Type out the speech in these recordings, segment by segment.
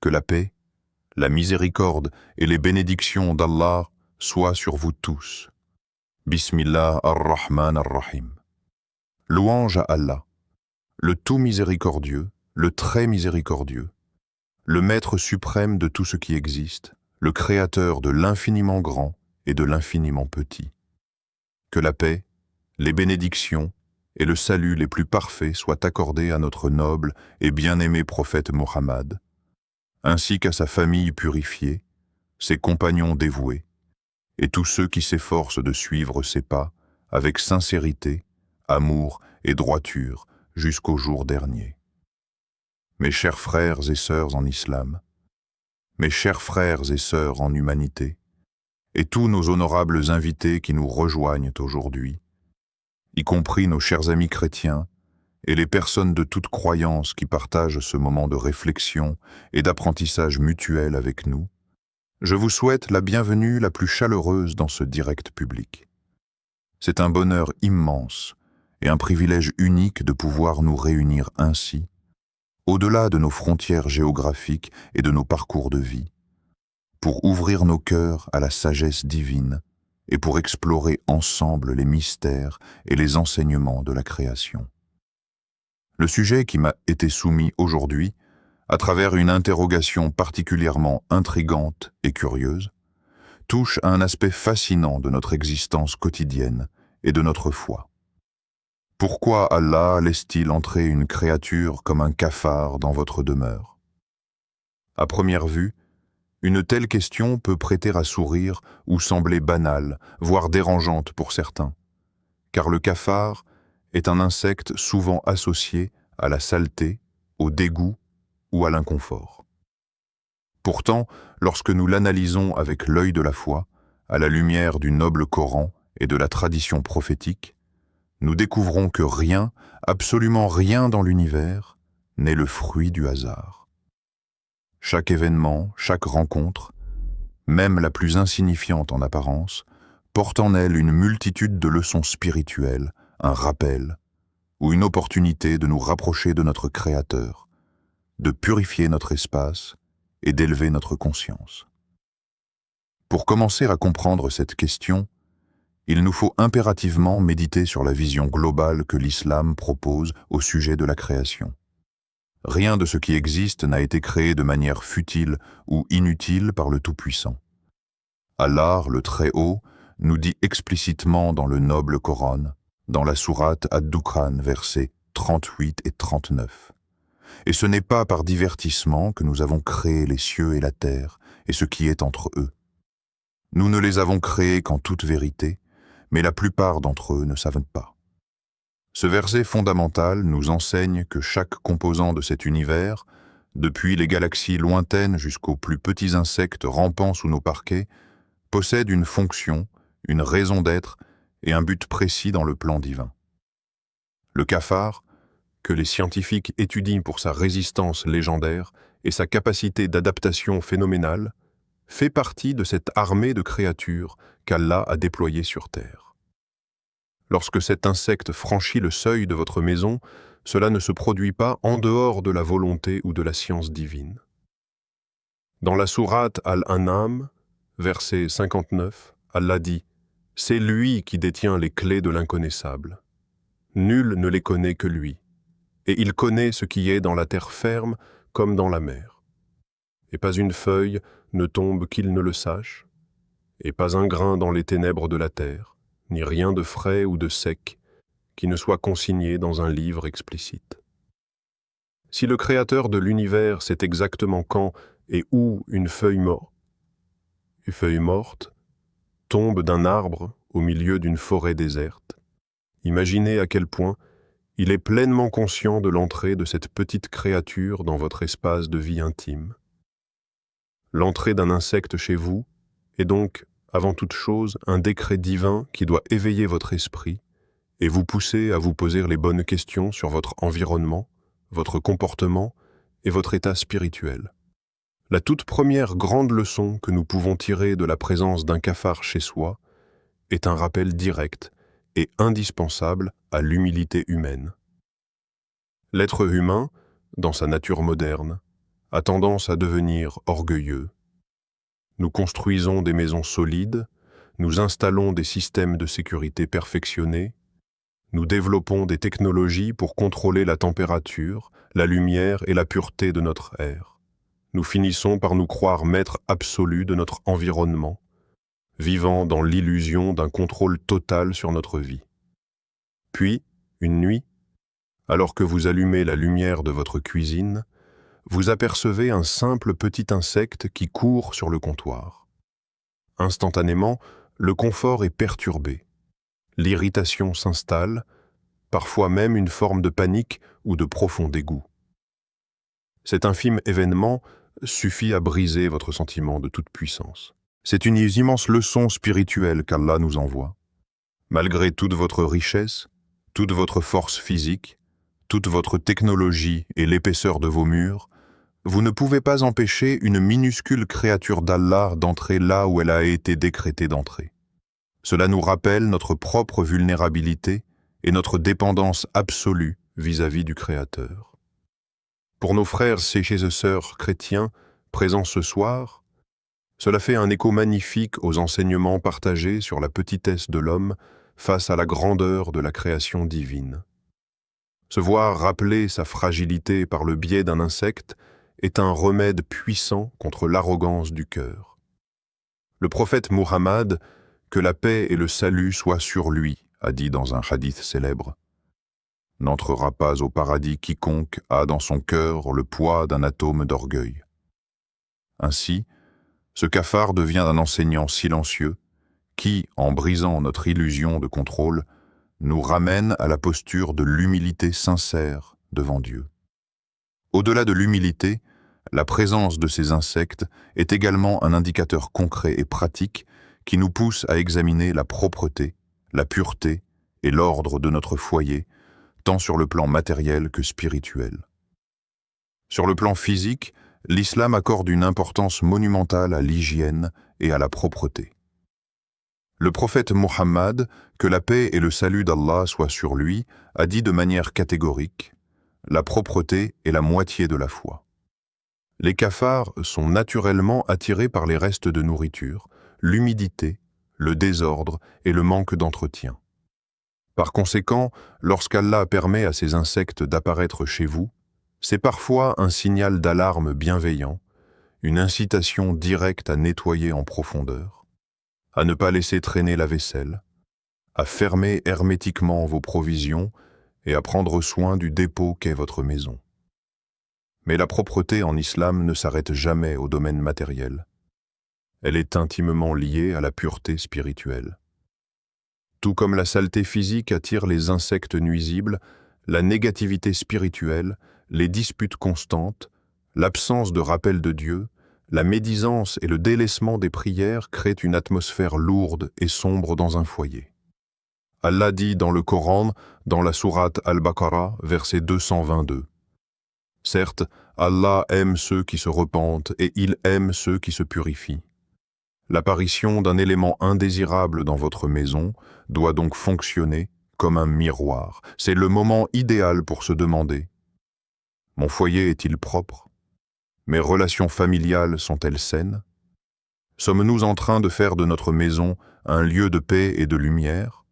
Que la paix, la miséricorde et les bénédictions d'Allah soient sur vous tous. Bismillah ar-Rahman ar-Rahim. Louange à Allah, le tout miséricordieux, le très miséricordieux, le maître suprême de tout ce qui existe, le créateur de l'infiniment grand et de l'infiniment petit. Que la paix, les bénédictions et le salut les plus parfaits soient accordés à notre noble et bien-aimé prophète Mohammed, ainsi qu'à sa famille purifiée, ses compagnons dévoués, et tous ceux qui s'efforcent de suivre ses pas avec sincérité, amour et droiture jusqu'au jour dernier. Mes chers frères et sœurs en islam, mes chers frères et sœurs en humanité, et tous nos honorables invités qui nous rejoignent aujourd'hui, y compris nos chers amis chrétiens et les personnes de toute croyance qui partagent ce moment de réflexion et d'apprentissage mutuel avec nous, je vous souhaite la bienvenue la plus chaleureuse dans ce direct public. C'est un bonheur immense et un privilège unique de pouvoir nous réunir ainsi, au-delà de nos frontières géographiques et de nos parcours de vie, pour ouvrir nos cœurs à la sagesse divine et pour explorer ensemble les mystères et les enseignements de la création. Le sujet qui m'a été soumis aujourd'hui, à travers une interrogation particulièrement intrigante et curieuse, touche à un aspect fascinant de notre existence quotidienne et de notre foi. Pourquoi Allah laisse-t-il entrer une créature comme un cafard dans votre demeure? À première vue, une telle question peut prêter à sourire ou sembler banale, voire dérangeante pour certains, car le cafard est un insecte souvent associé à la saleté, au dégoût ou à l'inconfort. Pourtant, lorsque nous l'analysons avec l'œil de la foi, à la lumière du noble Coran et de la tradition prophétique, nous découvrons que rien, absolument rien dans l'univers, n'est le fruit du hasard. Chaque événement, chaque rencontre, même la plus insignifiante en apparence, porte en elle une multitude de leçons spirituelles, un rappel, ou une opportunité de nous rapprocher de notre Créateur, de purifier notre espace et d'élever notre conscience. Pour commencer à comprendre cette question, il nous faut impérativement méditer sur la vision globale que l'islam propose au sujet de la création. Rien de ce qui existe n'a été créé de manière futile ou inutile par le Tout-Puissant. Allah, le Très-Haut, nous dit explicitement dans le noble Coran, dans la sourate Ad-Dukhan, versets 38 et 39. Et ce n'est pas par divertissement que nous avons créé les cieux et la terre et ce qui est entre eux. Nous ne les avons créés qu'en toute vérité, mais la plupart d'entre eux ne savent pas. Ce verset fondamental nous enseigne que chaque composant de cet univers, depuis les galaxies lointaines jusqu'aux plus petits insectes rampant sous nos parquets, possède une fonction, une raison d'être et un but précis dans le plan divin. Le cafard, que les scientifiques étudient pour sa résistance légendaire et sa capacité d'adaptation phénoménale, fait partie de cette armée de créatures qu'Allah a déployée sur Terre. Lorsque cet insecte franchit le seuil de votre maison, cela ne se produit pas en dehors de la volonté ou de la science divine. Dans la sourate Al-An'am, verset 59, Allah dit « C'est lui qui détient les clés de l'inconnaissable. Nul ne les connaît que lui, et il connaît ce qui est dans la terre ferme comme dans la mer. Et pas une feuille ne tombe qu'il ne le sache, et pas un grain dans les ténèbres de la terre, ni rien de frais ou de sec qui ne soit consigné dans un livre explicite. » Si le Créateur de l'univers sait exactement quand et où une feuille morte tombe d'un arbre au milieu d'une forêt déserte, imaginez à quel point il est pleinement conscient de l'entrée de cette petite créature dans votre espace de vie intime. L'entrée d'un insecte chez vous est donc, avant toute chose, un décret divin qui doit éveiller votre esprit et vous pousser à vous poser les bonnes questions sur votre environnement, votre comportement et votre état spirituel. La toute première grande leçon que nous pouvons tirer de la présence d'un cafard chez soi est un rappel direct et indispensable à l'humilité humaine. L'être humain, dans sa nature moderne, a tendance à devenir orgueilleux. Nous construisons des maisons solides, nous installons des systèmes de sécurité perfectionnés, nous développons des technologies pour contrôler la température, la lumière et la pureté de notre air. Nous finissons par nous croire maîtres absolus de notre environnement, vivant dans l'illusion d'un contrôle total sur notre vie. Puis, une nuit, alors que vous allumez la lumière de votre cuisine, vous apercevez un simple petit insecte qui court sur le comptoir. Instantanément, le confort est perturbé. L'irritation s'installe, parfois même une forme de panique ou de profond dégoût. Cet infime événement suffit à briser votre sentiment de toute puissance. C'est une immense leçon spirituelle qu'Allah nous envoie. Malgré toute votre richesse, toute votre force physique, toute votre technologie et l'épaisseur de vos murs, vous ne pouvez pas empêcher une minuscule créature d'Allah d'entrer là où elle a été décrétée d'entrer. Cela nous rappelle notre propre vulnérabilité et notre dépendance absolue vis-à-vis du Créateur. Pour nos frères et sœurs chrétiens présents ce soir, cela fait un écho magnifique aux enseignements partagés sur la petitesse de l'homme face à la grandeur de la création divine. Se voir rappeler sa fragilité par le biais d'un insecte est un remède puissant contre l'arrogance du cœur. Le prophète Muhammad, que la paix et le salut soient sur lui, a dit dans un hadith célèbre. N'entrera pas au paradis quiconque a dans son cœur le poids d'un atome d'orgueil. Ainsi, ce cafard devient un enseignant silencieux qui, en brisant notre illusion de contrôle, nous ramène à la posture de l'humilité sincère devant Dieu. Au-delà de l'humilité, la présence de ces insectes est également un indicateur concret et pratique qui nous pousse à examiner la propreté, la pureté et l'ordre de notre foyer, tant sur le plan matériel que spirituel. Sur le plan physique, l'islam accorde une importance monumentale à l'hygiène et à la propreté. Le prophète Muhammad, que la paix et le salut d'Allah soient sur lui, a dit de manière catégorique « La propreté est la moitié de la foi ». Les cafards sont naturellement attirés par les restes de nourriture, l'humidité, le désordre et le manque d'entretien. Par conséquent, lorsqu'Allah permet à ces insectes d'apparaître chez vous, c'est parfois un signal d'alarme bienveillant, une incitation directe à nettoyer en profondeur, à ne pas laisser traîner la vaisselle, à fermer hermétiquement vos provisions et à prendre soin du dépôt qu'est votre maison. Mais la propreté en islam ne s'arrête jamais au domaine matériel. Elle est intimement liée à la pureté spirituelle. Tout comme la saleté physique attire les insectes nuisibles, la négativité spirituelle, les disputes constantes, l'absence de rappel de Dieu, la médisance et le délaissement des prières créent une atmosphère lourde et sombre dans un foyer. Allah dit dans le Coran, dans la sourate Al-Baqarah, verset 222. Certes, Allah aime ceux qui se repentent et il aime ceux qui se purifient. L'apparition d'un élément indésirable dans votre maison doit donc fonctionner comme un miroir. C'est le moment idéal pour se demander « Mon foyer est-il propre ? Mes relations familiales sont-elles saines ? Sommes-nous en train de faire de notre maison un lieu de paix et de lumière ?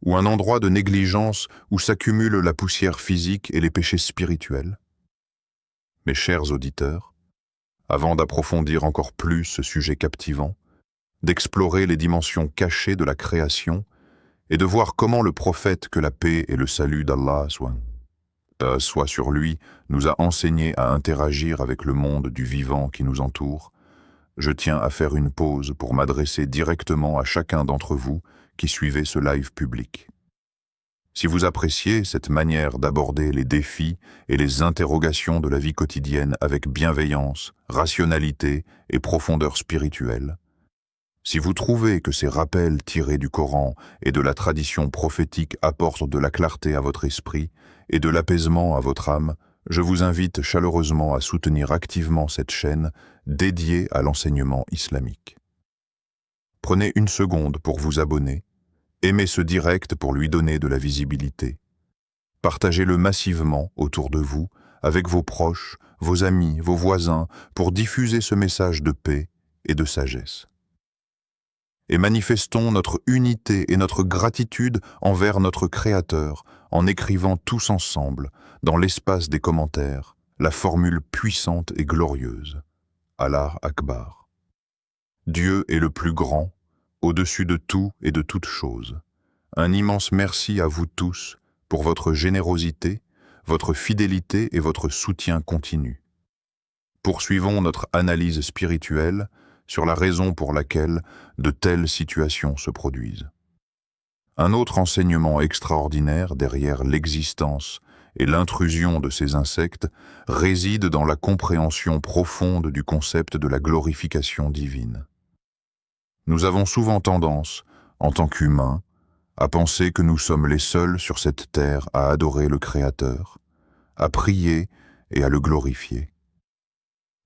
Ou un endroit de négligence où s'accumule la poussière physique et les péchés spirituels ? » Mes chers auditeurs, avant d'approfondir encore plus ce sujet captivant, d'explorer les dimensions cachées de la création et de voir comment le prophète, que la paix et le salut d'Allah soient sur lui, nous a enseigné à interagir avec le monde du vivant qui nous entoure, je tiens à faire une pause pour m'adresser directement à chacun d'entre vous qui suivez ce live public. Si vous appréciez cette manière d'aborder les défis et les interrogations de la vie quotidienne avec bienveillance, rationalité et profondeur spirituelle, si vous trouvez que ces rappels tirés du Coran et de la tradition prophétique apportent de la clarté à votre esprit et de l'apaisement à votre âme, je vous invite chaleureusement à soutenir activement cette chaîne dédiée à l'enseignement islamique. Prenez une seconde pour vous abonner, aimez ce direct pour lui donner de la visibilité. Partagez-le massivement autour de vous avec vos proches, vos amis, vos voisins, pour diffuser ce message de paix et de sagesse. Et manifestons notre unité et notre gratitude envers notre Créateur en écrivant tous ensemble, dans l'espace des commentaires, la formule puissante et glorieuse. Allah Akbar. Dieu est le plus grand, au-dessus de tout et de toute chose. Un immense merci à vous tous pour votre générosité, votre fidélité et votre soutien continu. Poursuivons notre analyse spirituelle sur la raison pour laquelle de telles situations se produisent. Un autre enseignement extraordinaire derrière l'existence et l'intrusion de ces insectes réside dans la compréhension profonde du concept de la glorification divine. Nous avons souvent tendance, en tant qu'humains, à penser que nous sommes les seuls sur cette terre à adorer le Créateur, à prier et à le glorifier.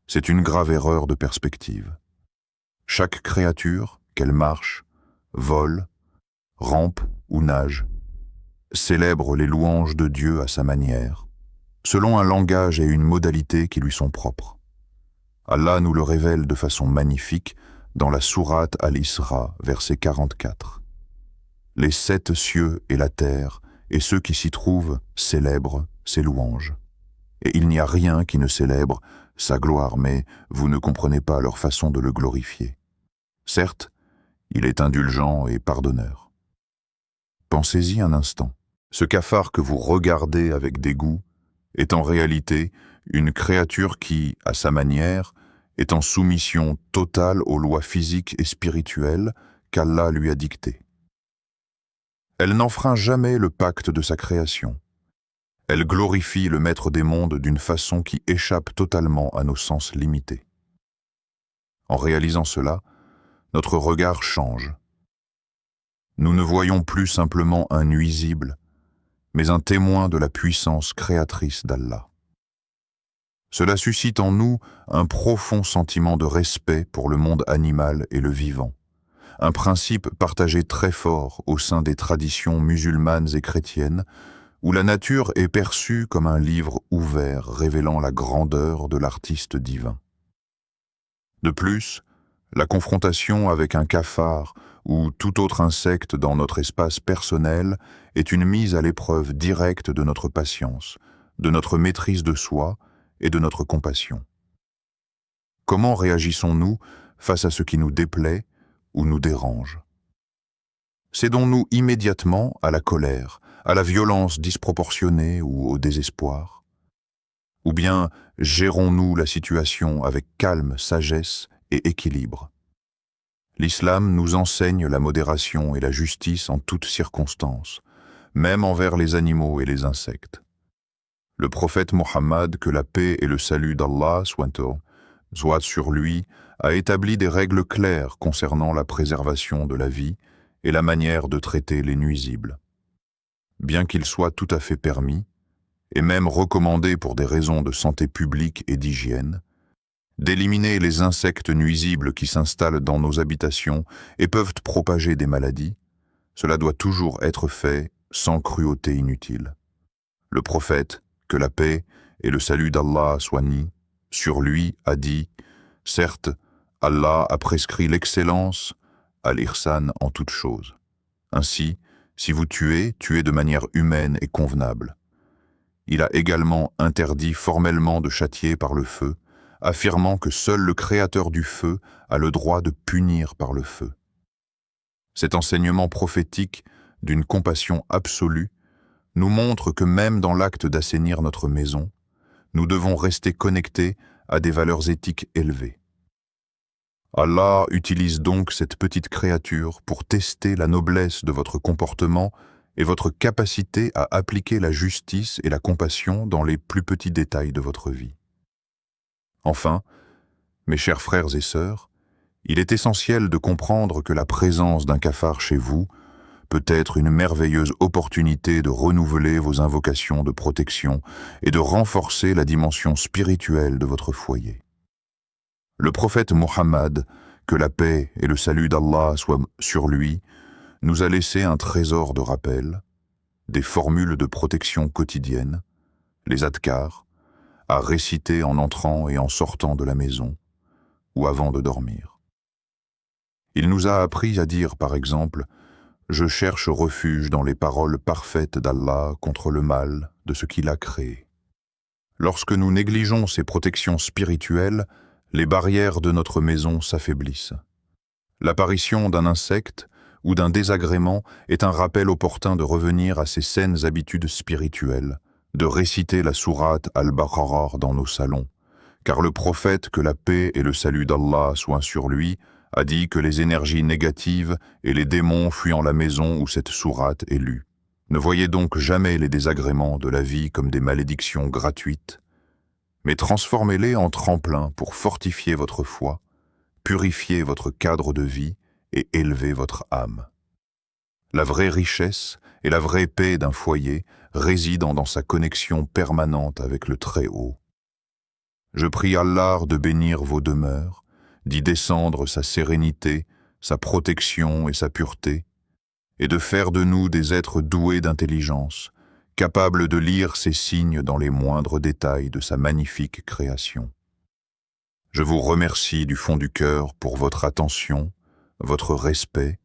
C'est une grave erreur de perspective. Chaque créature, qu'elle marche, vole, rampe ou nage, célèbre les louanges de Dieu à sa manière, selon un langage et une modalité qui lui sont propres. Allah nous le révèle de façon magnifique dans la sourate Al-Isra, verset 44. Les 7 cieux et la terre, et ceux qui s'y trouvent, célèbrent ses louanges. Et il n'y a rien qui ne célèbre sa gloire, mais vous ne comprenez pas leur façon de le glorifier. Certes, il est indulgent et pardonneur. Pensez-y un instant. Ce cafard que vous regardez avec dégoût est en réalité une créature qui, à sa manière, est en soumission totale aux lois physiques et spirituelles qu'Allah lui a dictées. Elle n'enfreint jamais le pacte de sa création. Elle glorifie le Maître des mondes d'une façon qui échappe totalement à nos sens limités. En réalisant cela, notre regard change. Nous ne voyons plus simplement un nuisible, mais un témoin de la puissance créatrice d'Allah. Cela suscite en nous un profond sentiment de respect pour le monde animal et le vivant, un principe partagé très fort au sein des traditions musulmanes et chrétiennes, où la nature est perçue comme un livre ouvert révélant la grandeur de l'artiste divin. De plus, la confrontation avec un cafard ou tout autre insecte dans notre espace personnel est une mise à l'épreuve directe de notre patience, de notre maîtrise de soi et de notre compassion. Comment réagissons-nous face à ce qui nous déplaît ou nous dérange? Cédons-nous immédiatement à la colère, à la violence disproportionnée ou au désespoir? Ou bien gérons-nous la situation avec calme, sagesse et équilibre? L'islam nous enseigne la modération et la justice en toutes circonstances, même envers les animaux et les insectes. Le prophète Mohammed, que la paix et le salut d'Allah soient sur lui, a établi des règles claires concernant la préservation de la vie et la manière de traiter les nuisibles. Bien qu'il soit tout à fait permis, et même recommandé pour des raisons de santé publique et d'hygiène, d'éliminer les insectes nuisibles qui s'installent dans nos habitations et peuvent propager des maladies, cela doit toujours être fait sans cruauté inutile. Le prophète, que la paix et le salut d'Allah soient sur lui, a dit « Certes, Allah a prescrit l'excellence, al-ihsan en toutes choses. Ainsi, si vous tuez, tuez de manière humaine et convenable. Il a également interdit formellement de châtier par le feu, affirmant que seul le Créateur du feu a le droit de punir par le feu. » Cet enseignement prophétique d'une compassion absolue nous montre que même dans l'acte d'assainir notre maison, nous devons rester connectés à des valeurs éthiques élevées. Allah utilise donc cette petite créature pour tester la noblesse de votre comportement et votre capacité à appliquer la justice et la compassion dans les plus petits détails de votre vie. Enfin, mes chers frères et sœurs, il est essentiel de comprendre que la présence d'un cafard chez vous peut être une merveilleuse opportunité de renouveler vos invocations de protection et de renforcer la dimension spirituelle de votre foyer. Le prophète Mohammed, que la paix et le salut d'Allah soient sur lui, nous a laissé un trésor de rappel, des formules de protection quotidiennes, les adkars, à réciter en entrant et en sortant de la maison, ou avant de dormir. Il nous a appris à dire, par exemple, « Je cherche refuge dans les paroles parfaites d'Allah contre le mal de ce qu'il a créé ». Lorsque nous négligeons ces protections spirituelles, les barrières de notre maison s'affaiblissent. L'apparition d'un insecte ou d'un désagrément est un rappel opportun de revenir à ces saines habitudes spirituelles, de réciter la sourate Al-Baqarah dans nos salons, car le prophète, que la paix et le salut d'Allah soient sur lui, a dit que les énergies négatives et les démons fuyant la maison où cette sourate est lue. Ne voyez donc jamais les désagréments de la vie comme des malédictions gratuites, mais transformez-les en tremplin pour fortifier votre foi, purifier votre cadre de vie et élever votre âme. La vraie richesse et la vraie paix d'un foyer résident dans sa connexion permanente avec le Très-Haut. Je prie Allah de bénir vos demeures, d'y descendre sa sérénité, sa protection et sa pureté, et de faire de nous des êtres doués d'intelligence, capables de lire ces signes dans les moindres détails de sa magnifique création. Je vous remercie du fond du cœur pour votre attention, votre respect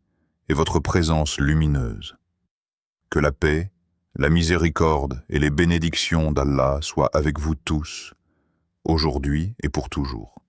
et votre présence lumineuse. Que la paix, la miséricorde et les bénédictions d'Allah soient avec vous tous, aujourd'hui et pour toujours.